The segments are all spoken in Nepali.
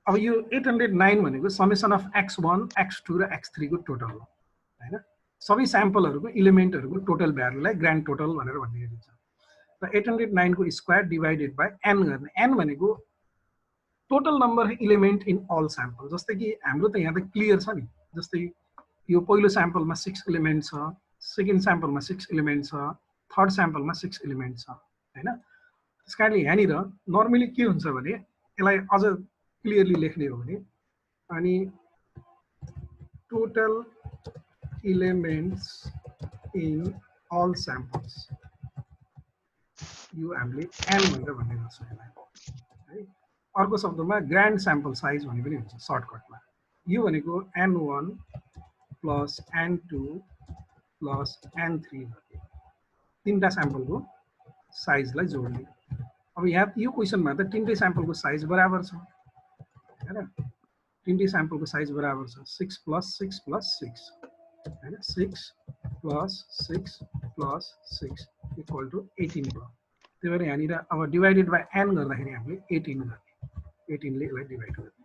अब यो 809 भनेको समेसन अफ x1 x2 र x3 को टोटल हो हैन सबै स्याम्पलहरुको इलिमेन्टहरुको टोटल भ्यालुलाई ग्रान्ड टोटल भनेर भन्ने गरिन्छ र 809 को स्क्वायर डिवाइडेड बाइ n गर्ने n भनेको total number element in all sample जस्तै कि हाम्रो त यहाँ त क्लियर छ नि जस्तै यो पहिलो स्याम्पलमा 6 इलिमेन्ट छ सेकेन्ड स्याम्पलमा 6 इलिमेन्ट छ थर्ड स्याम्पलमा 6 इलिमेन्ट छ हैन त्यसकारणले यहाँनिर नर्मली के हुन्छ भने यसलाई अझ क्लियरली लेख्ने हो भने अनि total elements in all samples यो हामीले n भनेर भन्ने गर्छौँ यसलाई है अर्को शब्दमा ग्रान्ड स्याम्पल साइज भन्ने पनि हुन्छ सर्टकटमा यो भनेको n1 plus n2 plus n3 तीनटा स्याम्पलको साइजलाई जोड्ने अब यहाँ यो क्वेशनमा त तीनटै स्याम्पलको साइज बराबर छ हैन तीनटै स्याम्पलको साइज बराबर छ 6 प्लस 6 प्लस 6 हैन 6 प्लस 6 प्लस 6 इक्वल टु 18 भयो त्यही भएर यहाँनिर अब डिवाइडेड बाइ n गर्दाखेरि हामीले 18 गर्ने 18 ले यसलाई डिवाइड गर्ने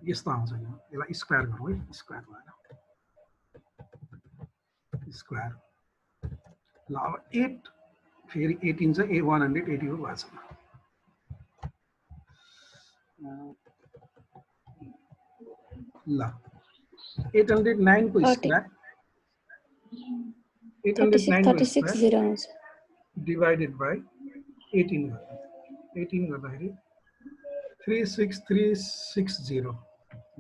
यस्तो आउँछ यसलाई स्क्वायर गरौँ है स्क्वायर भएर स्क्वायर ल अब 8 फेरि 18 छ 180 को भएको छ ल 809 को स्क्वायर 809 डिवाइडेड बाइ 18 गर्दाखेरि 36360 ल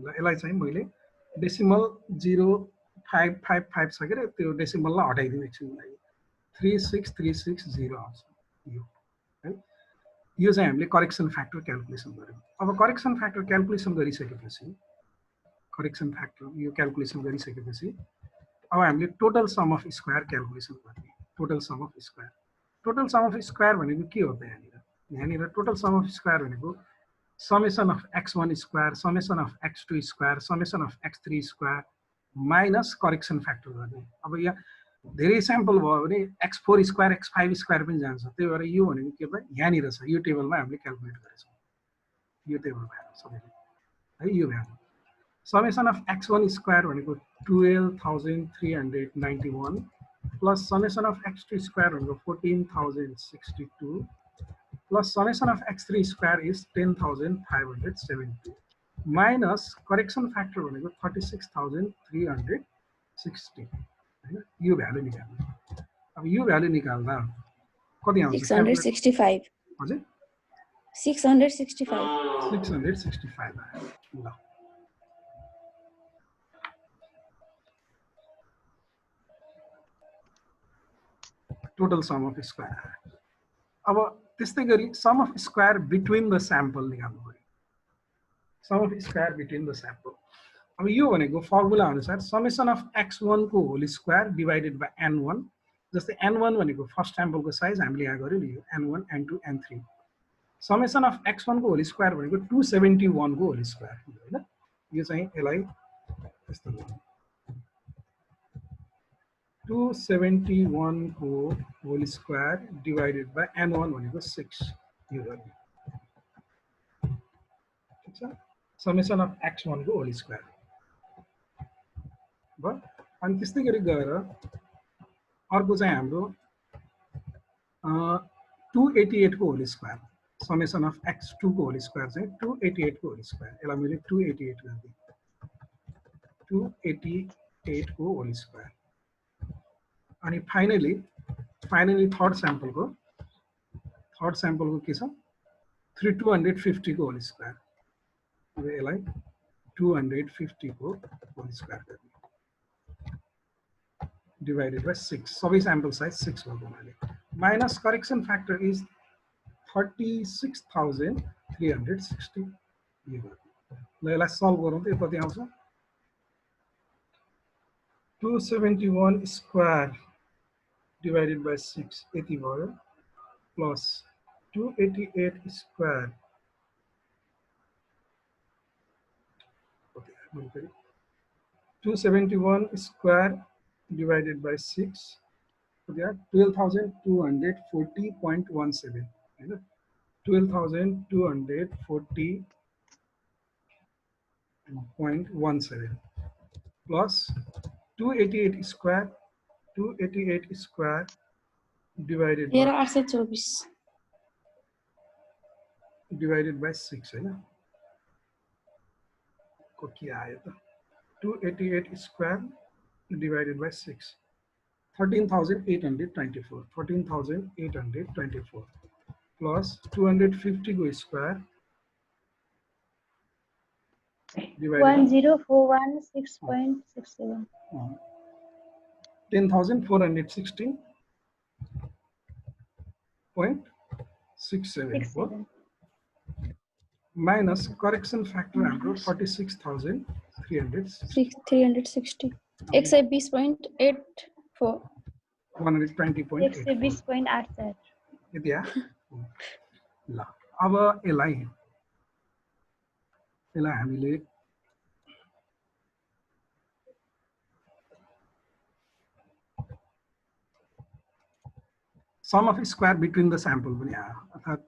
यसलाई चाहिँ मैले डेसिमल 0555 छ के त्यो डेसिमललाई हटाइदिनु एकछिन लागि 36360 आउँछ यो है यो चाहिँ हामीले करेक्सन फ्याक्टर क्याल्कुलेसन गर्यौं अब करेक्सन फ्याक्टर क्याल्कुलेसन गरिसकेपछि अब हामीले total sum of square calculation गर्ने टोटल सम अफ स्क्वायर भनेको के हो त यहाँनिर टोटल सम अफ स्क्वायर भनेको summation of x1 square summation of x2 square summation of x3 square minus correction factor गर्ने अब यहाँ धेरै स्याम्पल भयो भने x4 स्क्वायर x5 स्क्वायर पनि जान्छ त्यही भएर यो भनेको के त यहाँनिर छ यो टेबलमा हामीले क्याल्कुलेट गरेछौँ यो टेबलमा सबैले है यो value summation of x1 square भनेको 12391 plus summation of x2 square भनेको 14062 plus summation of x3 square is 10570 minus correction factor भनेको 36360 हैन यो भ्यालु निकाल्नु अब यो भ्यालु निकाल्दा कति आउँछ 665 हजुर 665 ल टोटल सम अफ स्क्वायर अब त्यस्तै गरी sum of square between the sample निकाल्नु पर्यो sum of square between the sample अब यो भनेको फर्मुला अनुसार समेसन अफ x1 को whole square divided by n1 जस्तै n1 भनेको फर्स्ट स्याम्पलको साइज हामीले यहाँ गर्यो नि यो n1 n2 n3 summation of x1 को होल स्क्वायर भनेको 271 को होल स्क्वायर हैन यो चाहिँ यसलाई यस्तो 271 को whole square divided by n1 भनेको 6 यो गर्ने ठीक छ समेसन अफ x1 को होल स्क्वायर भयो अनि त्यस्तै गरी गएर अर्को चाहिँ हाम्रो 288 को whole square summation of x2 को होल स्क्वायर चाहिँ 288 को होल स्क्वायर यसलाई मैले 288 गर्दिए 288 को होल स्क्वायर अनि फाइनली थर्ड स्याम्पलको के छ 250 को होल स्क्वायर अब यसलाई 250 को होल स्क्वायर गर्ने डिवाइडेड बाइ 6 सबै स्याम्पल साइज 6 भएको हुनाले माइनस करेक्सन फ्याक्टर इज 36360 यो ल यसलाई सल्भ गरौँ त यो कति आउँछ 271 स्क्वायर डिवाइडेड बाइ 6 यति भयो plus 288 square 271 square divided by 6 so they are 12,240.17 है ना 12,240.17 plus 288 square 288 square divided by 6 है ना को क्या आया था 288 square divided by 6 13,824 plus 250 go square divided 1041.6.67 10,416.67 minus correction factor हाम्रो 46,360 120.84 120.84 यति आ ल अब यसलाई हामीले sum of square between the sample पनि आयो अर्थात्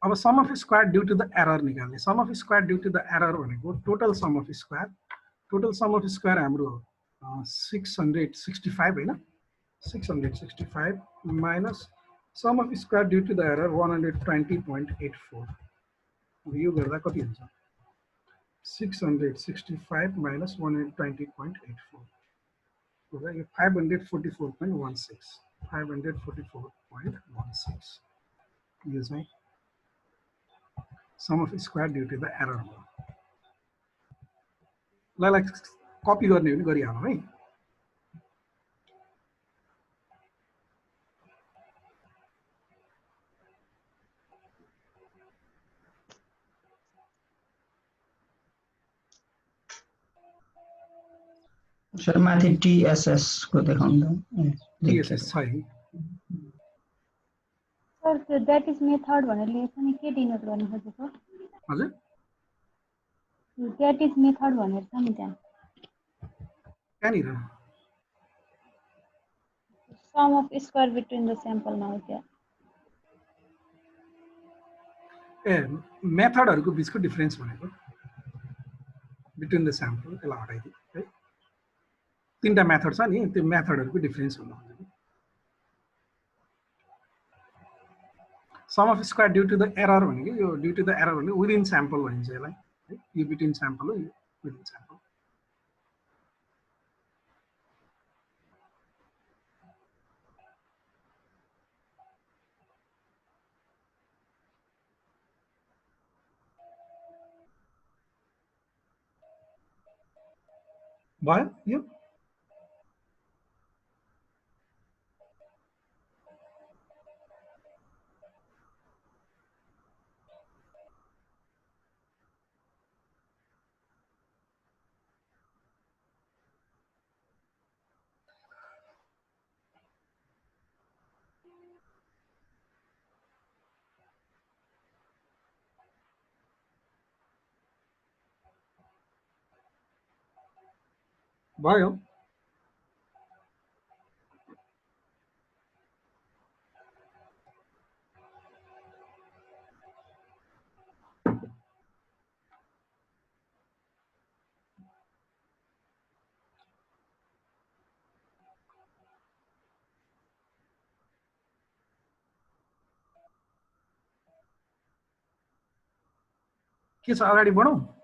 अब sum of square due to the error निकाल्ने sum of square due to the error भनेको total sum of square हाम्रो 665 हैन 665 minus sum of square due to the error 120.84 यो गर्दा कति हुन्छ 665 minus 120.84 गर्दा यो 544.16 544.16 यो चाहिँ sum of square due to the error हो ल कपी गर्ने पनि गरिहालौँ है सर माथि TSS को देखाउँदा TSS छ है सर त्यो दैट इज मेथड भनेर लेखेछ नि के डिनोट गर्न खोजेको हजुर दैट इज मेथड भनेर छ नि त्यहाँ कहाँनिर sum of square between the sample मा हो त्यहाँ ए मेथडहरुको बीचको डिफरेन्स भनेको बिट्विन द स्याम्पल त्यसलाई हटाइदियो है तीनटा मेथड छ नि त्यो मेथडहरुको डिफरेन्स हुनु भनेको sum of square due to the error भनेको यो ड्यू टु द एरर भनेको विदिन स्याम्पल भनिन्छ यसलाई है यो बिट्विन स्याम्पल हो यो विदिन स्याम्पल भयो यो भयो के छ अगाडि बढौं